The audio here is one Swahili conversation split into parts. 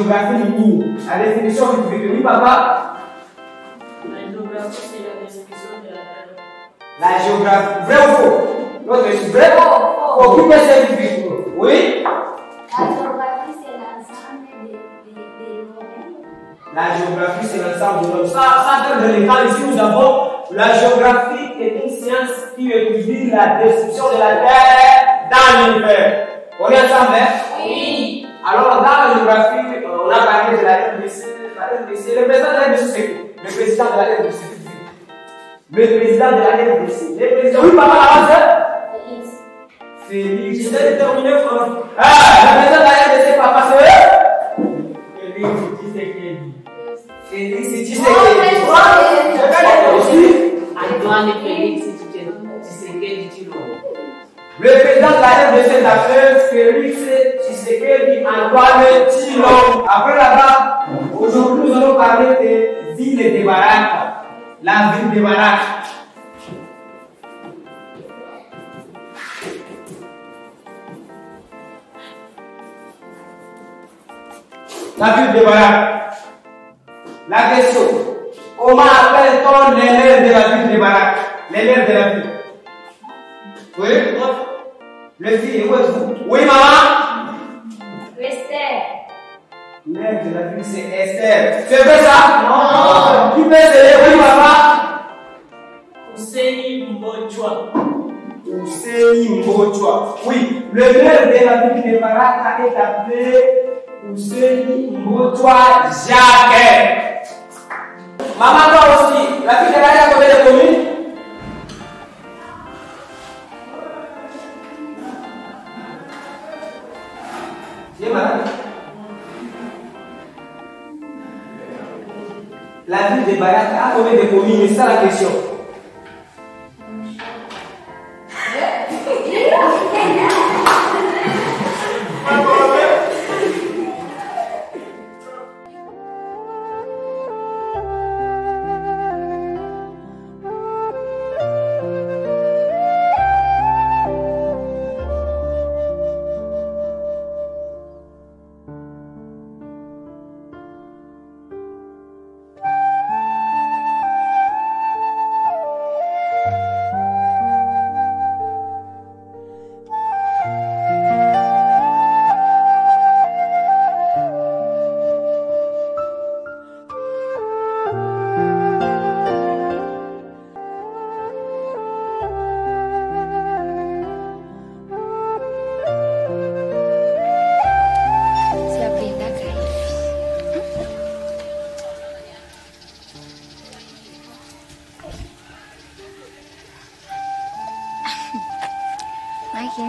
géographie du monde. La définition du public. Oui, papa? La géographie, c'est la description de la terre. La géographie. Vrai ou faux? L'autre est vrai? Faux. Qui peut scientifique? Oui? La géographie, c'est l'ensemble des domaines. La géographie, c'est l'ensemble de l'homme. Ça, dans l'école, ici, nous avons la géographie est une science qui étudie la description de la Terre dans l'univers. On est ensemble, hein? Oui. Alors, dans la géographie, on a parlé de la RDC. Le président de la RDC, c'est qui? Le président de la RDC. Le président de la RDC. Le président. Oui, papa, la base? Félix. Tu sais déterminer, François. Le président de la RDC, papa, c'est Félix, tu sais qui est dit. Félix, tu sais qui est dit. Antoine et Félix, tu sais quel dit le président de la RDC d'après Félix Tshisekedi Antoine Tshilombo. Après là-bas, aujourd'hui nous allons parler de ville de Baraka. La ville de Baraka. La ville de Baraka. La question. Comment appelle-t-on les maires de la ville de Baraka? Les maires de la ville. Oui? Le fille, vous? Oui, maman? Esther. Mère de la ville, c'est Esther. C'est vrai ça? Non. Qui peut essayer? Oui, maman? Ousseini Mbochwa. Ousseini Mbochwa. Oui, le maire de la ville de Baraka est appelé Ousseini Mbochwa Jacques. Maman, toi aussi, la ville de Baraka a combien de communes? La ville de Baraka a combien de communes? C'est ça la question.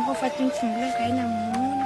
Kau fatin sembilan kain namun.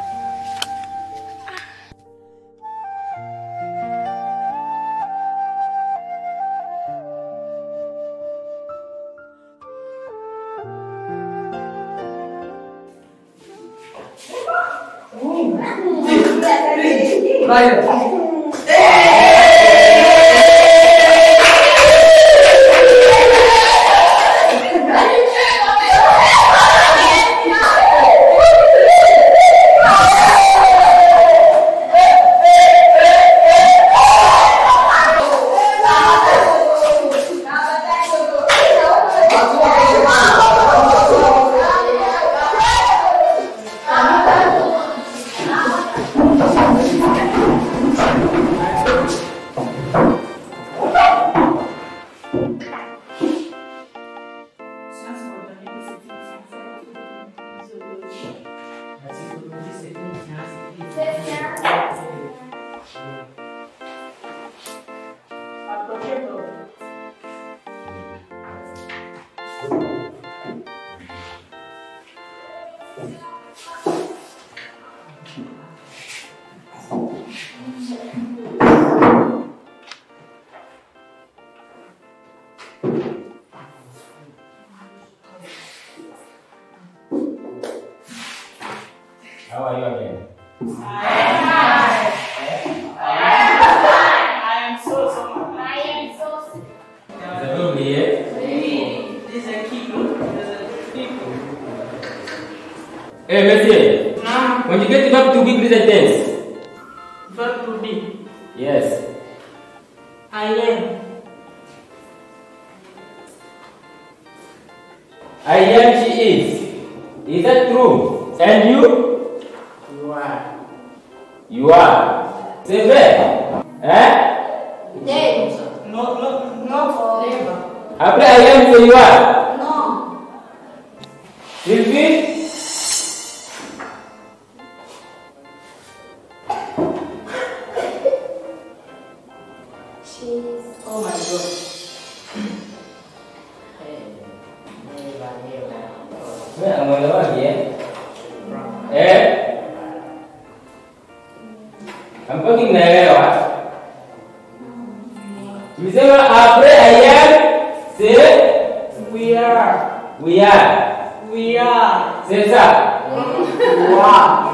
How are you again? I am so sick. Vous avez oublié? Oui. Des équipes. Hey, monsieur. When you get to verb to be present tense. Verb to be. Yes. I am. I am, she is. Is that true? And you? You are. You are. Say where? Eh? Dead. No. No forever. After I am, so you are. No. Repeat. She's. Oh my God. Where am I lagi eh? Kamu penting lewat. Misalnya after I am, say We are. we are. We are. Say that. You are.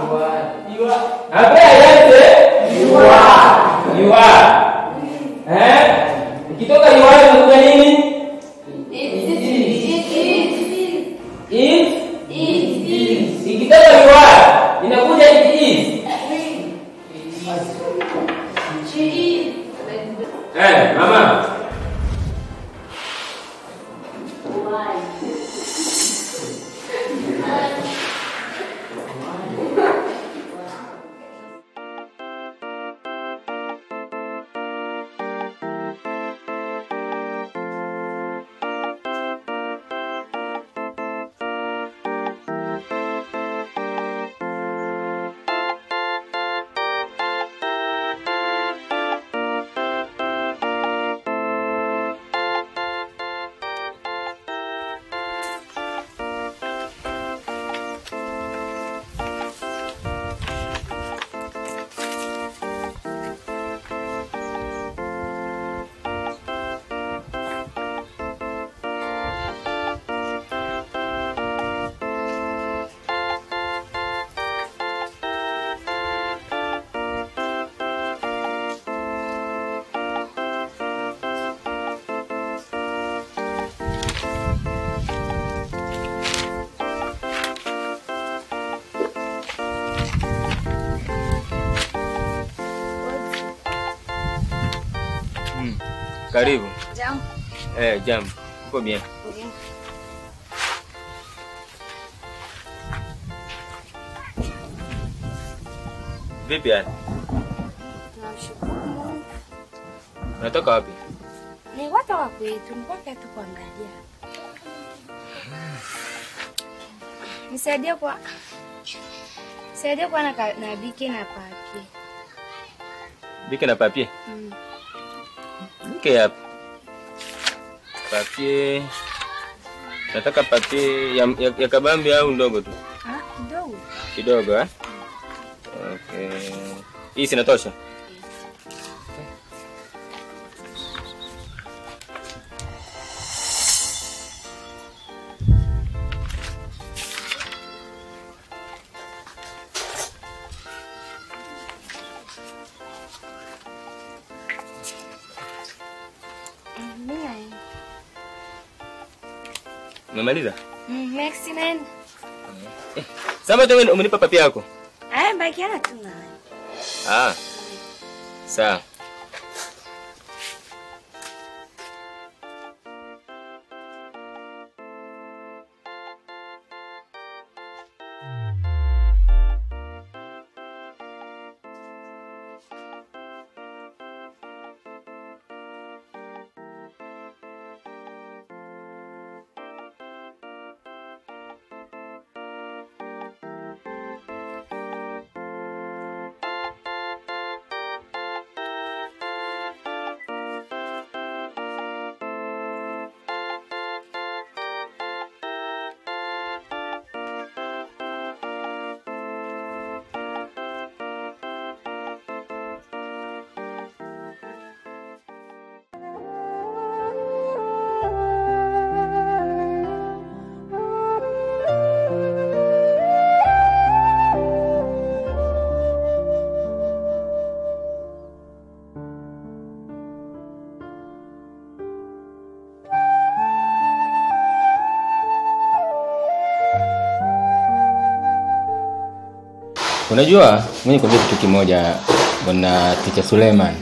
You are. After I am, say You are. you are. Eh? Ikitoka you are inakuja nini? It. Ikitoka you are inakuja it is. Mama. Karibu. Jambo. Jambo. Uko bien? Bien. Vipi yani? Tunamshukuru Mungu. Unatoka wapi? Ni watu wa kwetu, mpaka tu kuangalia. Nisaidie kwa na bike na papie. Bike na papie? Bike hapa. Papie. Nataka papie ya kabambi au ndogo tu? Kidogo. Kidogo eh? Okay. Hii sinatosha? Umemaliza? Merci man. Sasa wewe umenipa papi yako? Bakiana tu naye. Sawa. Unajua, mimi nikwambia kitu kimoja bwana Teacher Suleiman.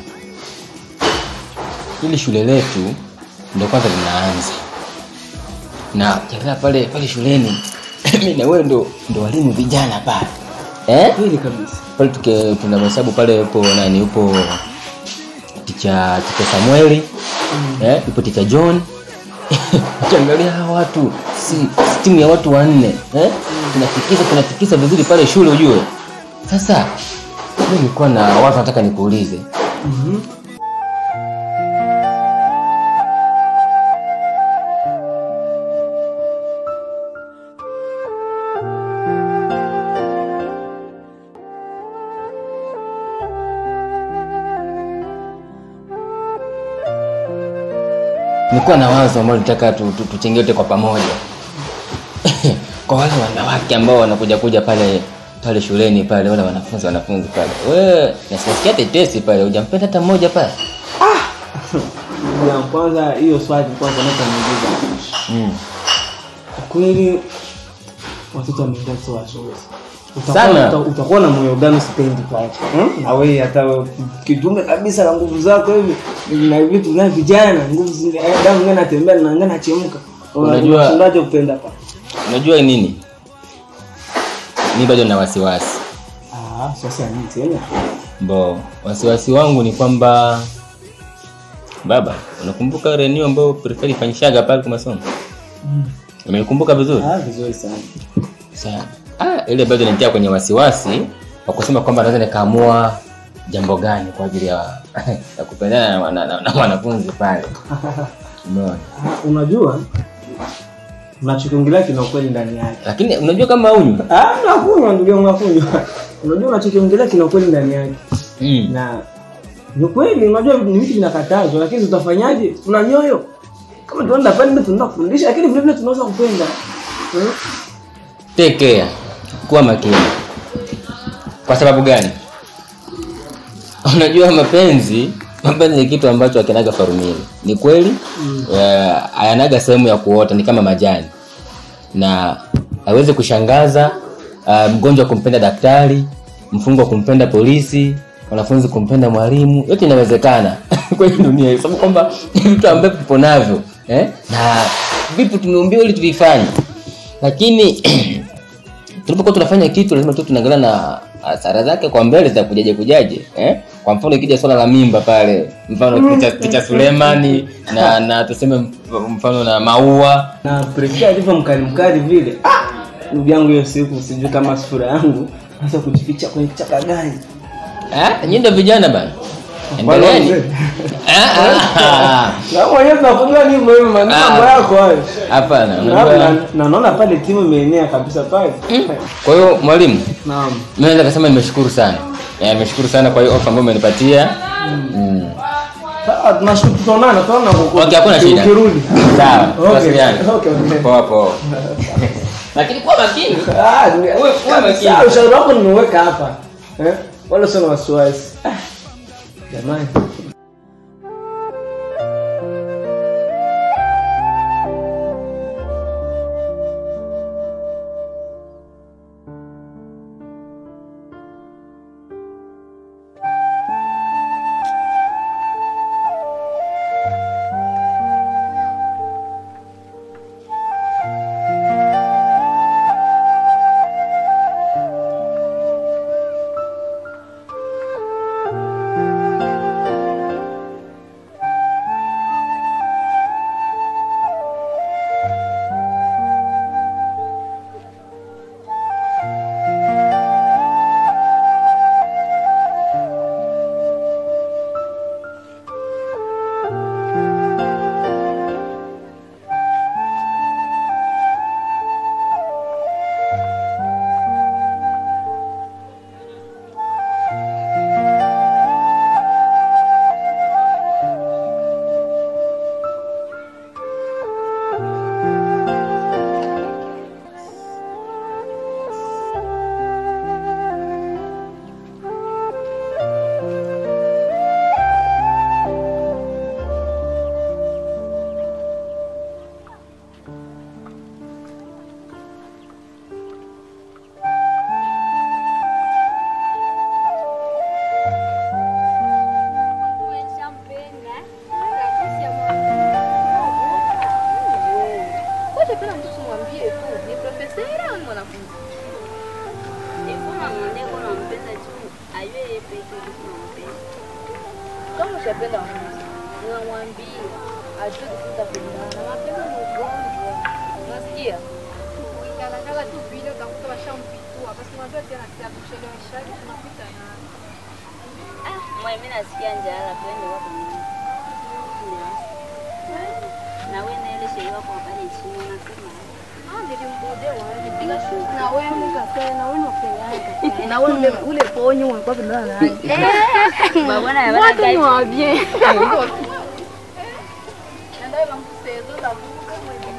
Hili shule letu ndio kwanza linaanza. Na kiangalia pale shuleni mimi na wewe ndo walimu vijana pale. Hili kabisa. Pale tunamhesabu pale yupo nani, yupo teacher Samueli. Yupo teacher John. Kiangalia hawa watu si timu ya watu 4. Tunatikisa vizuri pale shule ujue. Sasa mimi nilikuwa na watu nataka nikuulize. Nilikuwa na wazo ambao nitaka tuchenge yote kwa pamoja. Kwa wale wanawake ambao wanakuja pale shuleni pale, wale wanafunzi pale. Wewe nasikia tetesi pale, hujampenda hata mmoja pale? Ya kwanza hiyo swali kwanza niuliza. Kweli watoto wameenda sawa sana. Utakuwa na moyo gani sipendi pale? Na wewe hata kidume kabisa na nguvu zako hivi na vitu na vijana nguvu damu ngana natembea na ngana chemka. Unajua unataka kupenda pale. Unajua nini? Mimi bado na wasiwasi. Sasa nini tena? Wasiwasi wangu ni kwamba baba, unakumbuka renew ambayo prefect ifanyishaga pale kwa masomo? Umenikumbuka vizuri? Vizuri sana. Sana. Ile bado ninatia kwenye wasiwasi wa kusema kwamba naweza nikaamua jambo gani kwa ajili ya kupendana na wanafunzi pale. Umeona? Unajua unachokiongelea kina ukweli ndani yake. Lakini unajua kama huyu? Nakunywa ndugu yangu nakunywa. Unajua unachokiongelea kina ukweli ndani yake. Na ni kweli unajua ni vitu vinakatazwa lakini tutafanyaje? Tuna nyoyo. Kama tunaenda pale ndio tunafundisha lakini vile vile tunaweza kupenda. Take care. Kuwa makini. Kwa sababu gani? Unajua mapenzi ni kitu ambacho hakinaga formula. Ni kweli? Hayanaga sehemu ya kuota, ni kama majani. Na haiwezi kushangaza mgonjwa kumpenda daktari, mfungwa kumpenda polisi, wanafunzi kumpenda mwalimu. Yote inawezekana kwenye dunia. Sababu kwamba vitu ambavyo tupo navyo, na vipi tumeumbiwa ili tuvifanye. Lakini tunapokuwa tunafanya kitu lazima tunaangalia na hasara zake kwa mbele za kujaje. Kwa mfano ikija swala la mimba pale, mfano Teacher Sulemani na tuseme mfano na Maua na prefect alivyo mkali vile. Ndugu yangu hiyo siku sijui kama sura yangu hasa kujificha kwenye chaka gani. Nyinyi ndio vijana bana. Endeleeni. Na mwenyewe tunakujua ni muhimu mambo yako hayo. Hapana, naona pale timu imeenea kabisa pale. Kwa hiyo mwalimu, naam. Mimi naweza kusema nimeshukuru sana. Nimeshukuru sana kwa hiyo offer ambayo umenipatia. Tunashukuru tunaona kwa. Okay, hakuna shida. Ukirudi. Sawa. Tuwasiliane. Okay. Poa. Lakini kuwa makini. Wewe kuwa makini. Ushauri wako nimeweka hapa. Wala sio wasiwasi. Jamani. kupenda mtu. Unamwambia ajue kupendana. Mapenzi ni ugonjwa. Unasikia? Ukikala tu vile utakuta washampitua. Basi unajua tena si akuchelewesha tunapita na. Mimi nasikia njaa twende wapi mimi. Na wewe na ile sheria kwa pale chini unasema. Na wewe mkate na wewe unapenda. Na wewe ule ponyo ulikuwa pendana naye. Bwana ya bwana Watu ni wa bien. Ndio mamsezo la buka mwenye.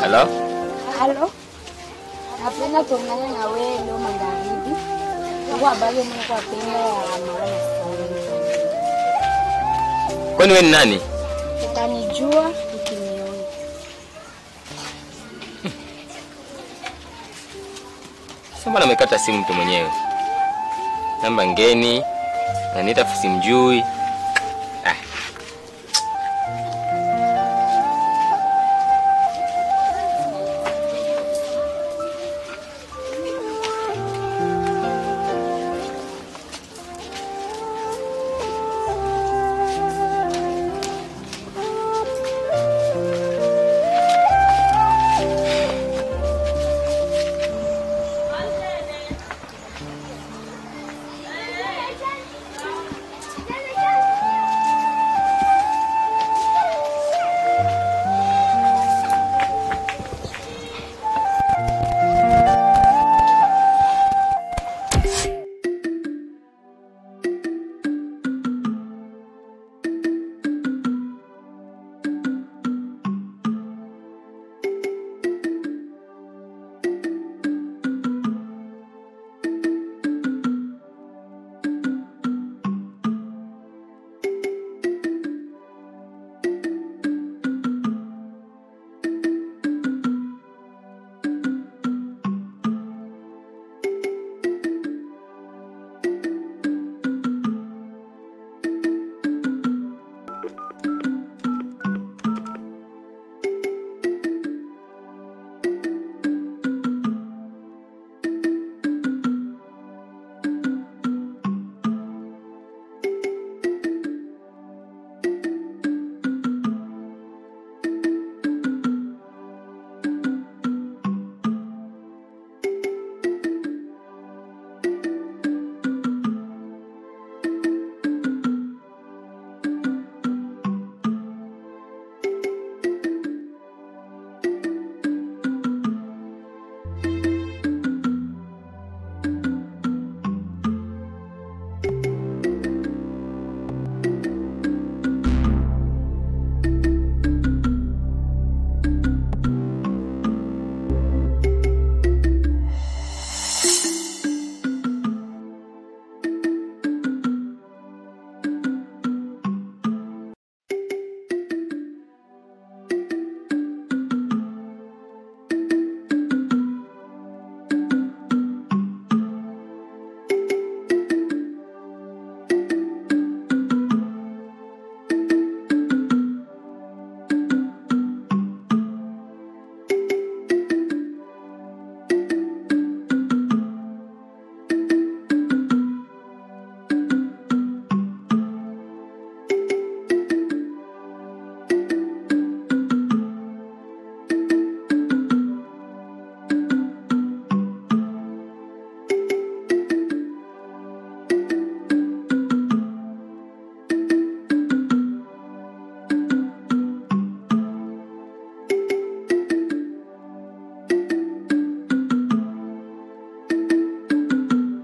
Halo. Napenda kuongea na wewe leo magharibi. Kwa habari mimi kwa penda ya maana sana. Kwani wewe ni nani? Utanijua ukiniona. Sasa mbona amekata simu mtu mwenyewe? Namba ngeni, na nita simjui.